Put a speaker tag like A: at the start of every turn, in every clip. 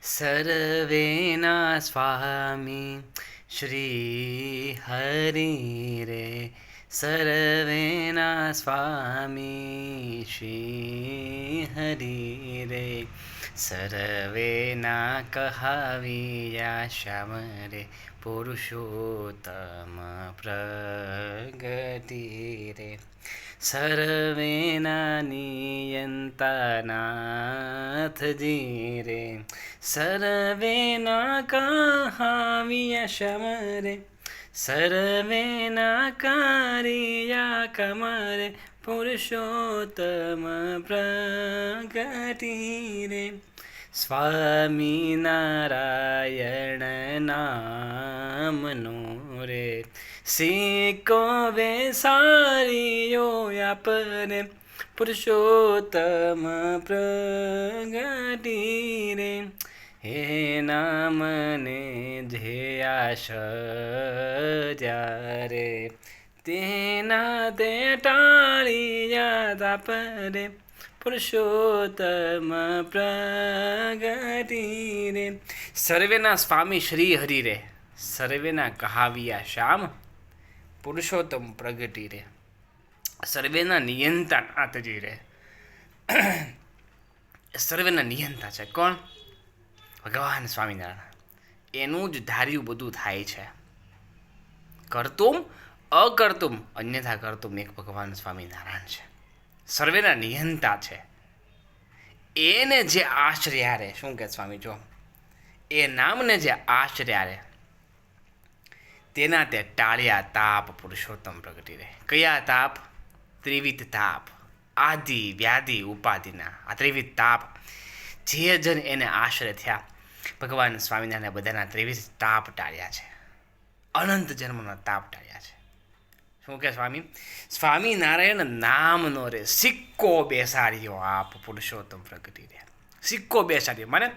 A: સર્વેના સ્વામી શ્રી હરિ રે, સર્વેના સ્વામી શ્રી હરિ રે, સર્વેના કહાવિયા શ્યામ રે, પુરુષોત્તમ પ્રગતિ રે, સર્વેના નિયંતા નાથજી રે, સર્વેના કહાવિયા શ્યામ રે, સર્વેના કારિયા કમરે, પુરુષોત્તમ પ્રગતિ રે, સ્વામી નારાયણ નામનો રે, સિક્કો બેસારિયો આપને, પુરુષોત્તમ પ્રગતિ રે, હે નામને જે આશર્યારે, તેના તે ટાળિયા તાપરે, પુરુષોત્તમ પ્રગતિ રે, સર્વેના સ્વામી શ્રી હરિ રે, સર્વેના કહાવિયા શ્યામ, પુરુષોત્તમ પ્રગતિ રે, સર્વેના નિયંતા નાથજી રે. સર્વેના નિયંતા છે કોણ? ભગવાન સ્વામિનારાયણ. એનું જ ધાર્યું બધું થાય છે. કરતુમ અકર્તુમ અન્યથા કરતુમ એક ભગવાન સ્વામિનારાયણ છે. સર્વેના નિયંતા છે. એને જે આશ્રયા રે, શું કે સ્વામી જો, એ નામને જે આશ્રયા રે, તેના તે ટાળ્યા તાપ, પુરુષોત્તમ પ્રગતિ રે. કયા તાપ? ત્રિવિધ તાપ, આદિ વ્યાધિ ઉપાધિના આ ત્રિવિધ તાપ. જે જન એને આશ્રય થયા, ભગવાન સ્વામિનારાયણ બધાના ત્રિવિધ તાપ ટાળ્યા છે. અનંત જન્મનો તાપ ટાળ્યા છે. શું કે સ્વામી? સ્વામિનારાયણ નામનો રે સિક્કો બેસાડ્યો આપ, પુરુષોત્તમ પ્રગતિ રે. સિક્કો બેસાડ્યો મને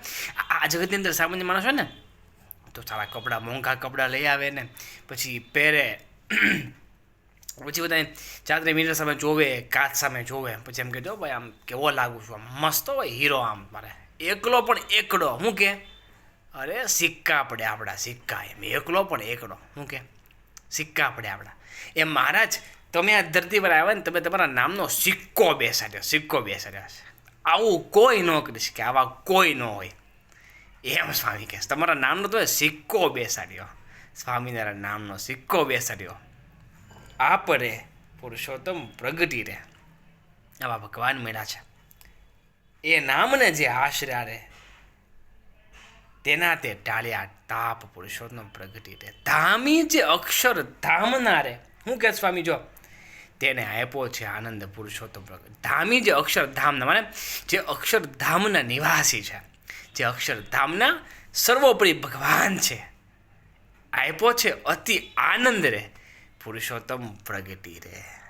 A: આ જગતની અંદર સામાન્ય માણસ હોય ને તો સારા કપડાં, મોંઘા કપડાં લઈ આવે ને પછી પહેરે, પછી બધા ચાદરી મિરર સામે જોવે, કાચ સામે જોવે, પછી એમ કે જો ભાઈ આમ કેવો લાગુ છું, આમ મસ્ત હોય હીરો, આમ મારે એકલો પણ એકડો. શું કે? અરે સિક્કા પડે આપણા, સિક્કા. એમ એકલો પણ એકડો. શું કે? સિક્કા પડે આપણા. એમ મહારાજ તમે આ ધરતી પર આવ્યા ને, તમે તમારા નામનો સિક્કો બેસાડ્યો, સિક્કો બેસાડ્યો છે. આવું કોઈ ન કરી શકે, આવા કોઈ ન હોય. એમ સ્વામી કહે તમારા નામનો તો સિક્કો બેસાડ્યો, સ્વામિનારાયણ નામનો સિક્કો બેસાડ્યો આપરે, પુરુષોત્તમ પ્રગતિ રે. આવા ભગવાન મળ્યા છે. એ નામને જે આશરા રે, તેના તે ટાળ્યા તાપ, પુરુષોત્તમ પ્રગતિ રે. ધામી જે અક્ષર ધામના રે, શું કે સ્વામી જો, તેને આપ્યો છે આનંદ, પુરુષોત્તમ પ્રગતિ. ધામી જે અક્ષરધામના માને જે અક્ષરધામના નિવાસી છે, જે અક્ષરધામના સર્વોપરી ભગવાન છે, આપ્યો છે અતિ આનંદ રે, પુરુષોત્તમ પ્રગતિ રે.